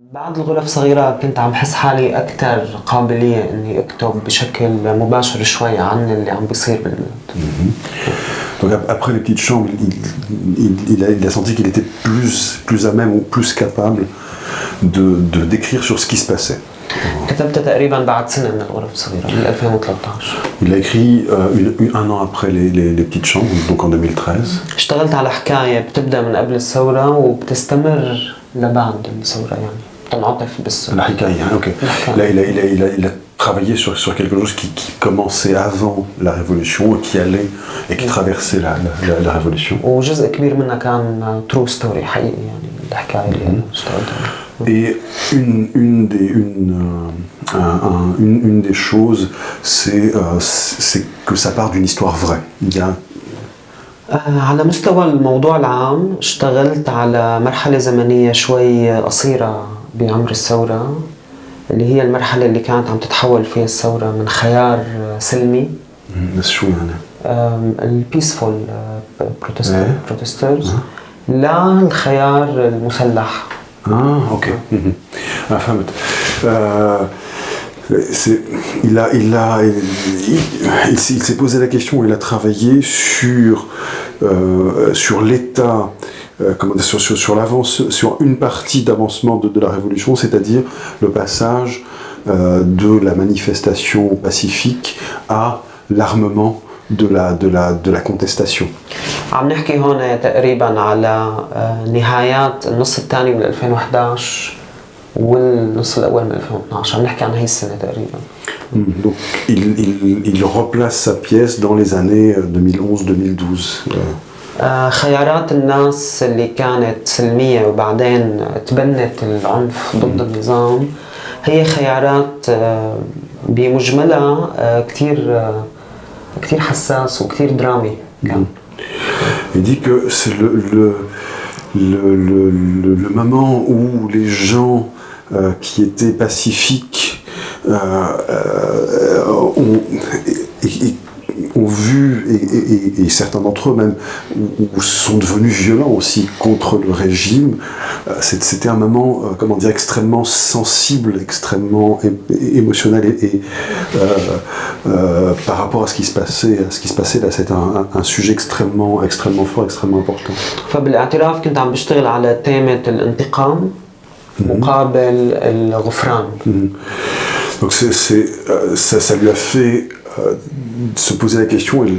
بعد الغرف صغيرة كنت عم حس حالي أكثر قابلية إني أكتب بشكل مباشر شوي عن اللي عم بيصير بالبلد. Donc après les petites chambres, il a senti qu'il était plus à même ou plus capable de d'écrire sur ce qui se passait. كتبت تقريبا بعد سنة من الغرف الصغيرة من 2013. Il a écrit un an après les petites chambres, donc en 2013. اشتغلت على حكاية بتبدأ من قبل الثورة وبتستمر لبعد الثورة يعني تنعطف بالثورة. La hikaïa, ok. Là, il a travaillé sur quelque chose qui commençait avant la révolution et qui traversait la révolution. وجزء كبير منها كان true story حقيقي يعني الحكاية اللي أنا اشتغلتها. Et une des choses, c'est que ça part d'une histoire vraie. Il y a على مستوى الموضوع العام اشتغلت على مرحلة زمنية شوي قصيرة بعمر الثورة اللي هي المرحلة اللي كانت عم تتحول فيها الثورة من خيار سلمي شو يعني؟ البيسفول بروتسترز للخيار المسلح. Ok. فهمت. Il s'est posé la question, il a travaillé sur l'état, sur une partie d'avancement de la révolution, c'est-à-dire le passage de la manifestation pacifique à l'armement de la contestation. عم نحكي هون تقريبا على نهايات النص الثاني من 2011 والنص الأول من 2012. عم نحكي عن هي السنة تقريبا. Donc il replace sa pièce dans les années 2011-2012. خيارات الناس اللي كانت سلمية وبعدين تبنت العنف ضد النظام هي خيارات بمجملها كتير حساس وكتير درامي كان. Il dit que c'est le moment où les gens qui étaient pacifiques ont vu, et certains d'entre eux même sont devenus violents aussi contre le régime. C'était un moment, comment dire, extrêmement sensible, extrêmement émotionnel et par rapport à ce qui se passait là, c'était un sujet extrêmement fort, extrêmement important. فبالاعتراف كنت عم بشتغل على تيمة الانتقام مقابل الغفران. Donc ça lui a fait se poser la question et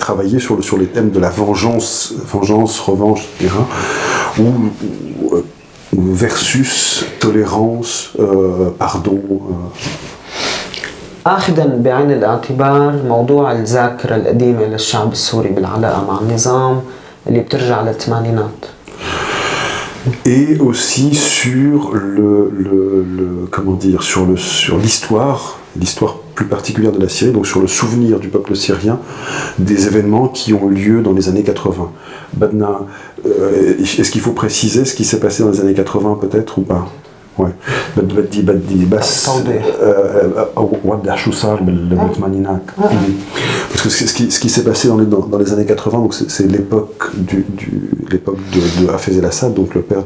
travailler sur les thèmes de la vengeance, revanche, etc. ou versus tolérance, pardon. آخذاً بعين الاعتبار موضوع الذاكرة القديمة للشعب السوري بالعلاقة مع النظام اللي بترجع للثمانينات. Et aussi sur comment dire, sur l'histoire plus particulière de la Syrie, donc sur le souvenir du peuple syrien des événements qui ont eu lieu dans les années 80. Badna, est-ce qu'il faut préciser ce qui s'est passé dans les années 80 peut-être ou pas? Ouais. Parce que ce qui s'est passé dans les années 80, donc c'est l'époque de Hafez el-Assad, donc le père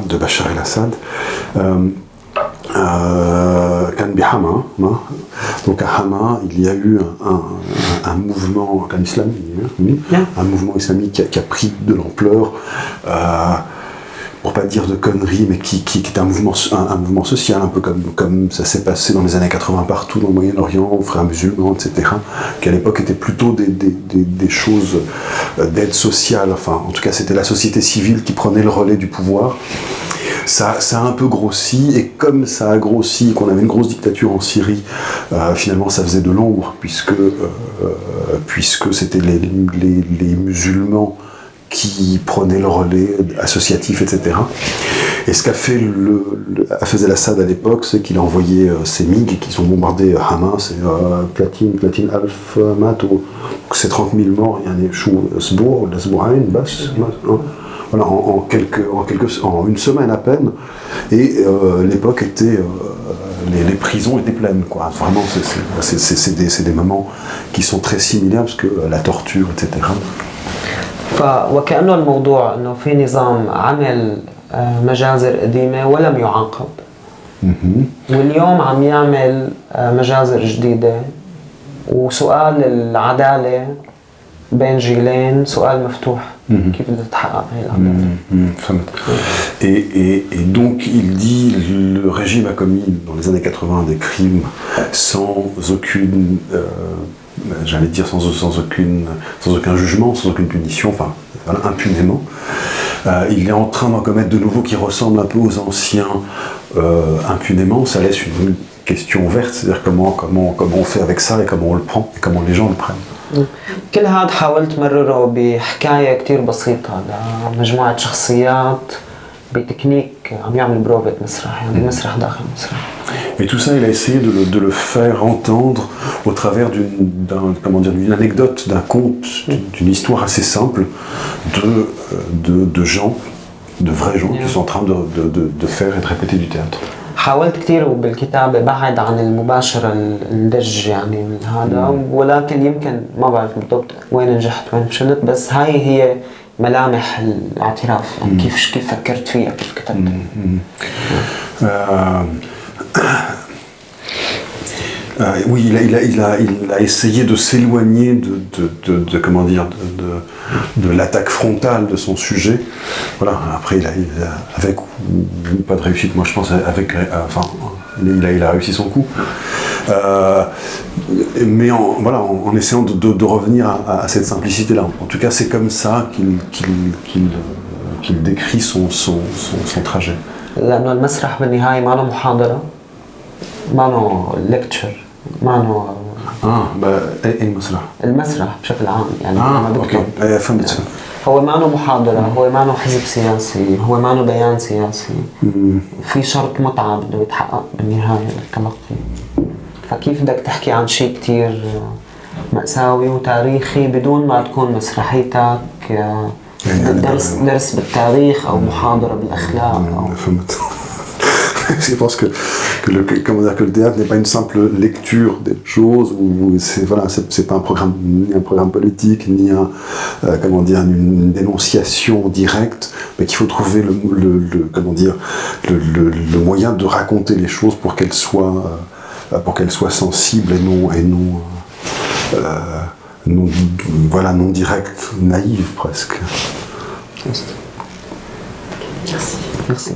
de Bachar el-Assad. Hama, donc à Hama, il y a eu un mouvement un mouvement islamique qui a pris de l'ampleur, pour pas dire de conneries, mais qui est un mouvement social, un peu comme ça s'est passé dans les années 80 partout dans le Moyen-Orient, aux frères musulmans, etc., qui à l'époque étaient plutôt des choses d'aide sociale, enfin en tout cas c'était la société civile qui prenait le relais du pouvoir. Ça a un peu grossi, et comme ça a grossi, qu'on avait une grosse dictature en Syrie, finalement ça faisait de l'ombre, puisque c'était les musulmans qui prenaient le relais associatif, etc. Et ce qu'a fait Hafez el-Assad à l'époque, c'est qu'il a envoyé ses MiG qui ont bombardé Hama, c'est Platine Alf Mato, c'est 30 000 morts, il y a des chou Sbour, Sbourain, Bas, voilà, en une semaine à peine, et l'époque était, les prisons étaient pleines, quoi. Vraiment, c'est des moments qui sont très similaires, parce que la torture, etc. وكأنه الموضوع انه في نظام عمل مجازر قديمة ولم يعاقب، واليوم عم يعمل مجازر جديدة، وسؤال العدالة بين جيلين سؤال مفتوح. كيف بدها تتحقق هي العدالة؟ Et donc il dit le régime a commis dans les années 80 des crimes sans aucune, j'allais dire sans aucun jugement, sans aucune punition, enfin voilà, impunément. Il est en train d'en commettre de nouveaux qui ressemblent un peu aux anciens impunément. Ça laisse une question ouverte, c'est-à-dire comment on fait avec ça et comment on le prend et comment les gens le prennent. كل هذا حاولت مرره بحكاية كتير بسيطة لمجموعة شخصيات بتكنيك عم يعمل بروفة مسرح، يعني مسرح داخل مسرح. Et tout ça, il a essayé de le faire entendre au travers d'une anecdote, d'un conte, d'une histoire assez simple de gens, de vrais gens qui sont en train de faire et de répéter du théâtre. حاولت كتير بالكتابة بعد عن المباشرة الدج يعني من هذا، ولكن يمكن ما بعرف بالضبط وين نجحت وين فشلت، بس هاي هي ملامح الاعتراف، يعني كيف فكرت فيها، كيف كتبتها. Oui, il a essayé de s'éloigner comment dire, de l'attaque frontale de son sujet. Voilà. Après, avec ou pas de réussite, moi je pense il a réussi son coup. Mais en essayant de revenir à cette simplicité-là. En tout cas, c'est comme ça qu'il décrit son trajet. لأنه المسرح بالنهاية ما له محاضرة، ما له ليكتشر، ما له المسرح بشكل عام يعني اوكي فهمت. هو ما له محاضرة، هو ما له حزب سياسي، هو ما له بيان سياسي. في شرط متعة بده يتحقق بالنهاية للتلقي. فكيف بدك تحكي عن شيء كتير مأساوي وتاريخي بدون ما تكون مسرحيتك درس بالتاريخ أو محاضرة بالأخلاق فهمت. Je pense que le théâtre n'est pas une simple lecture des choses, c'est pas un programme politique, ni une dénonciation directe, mais qu'il faut trouver le moyen de raconter les choses pour qu'elles soient sensibles et non directes, naïves presque. Merci.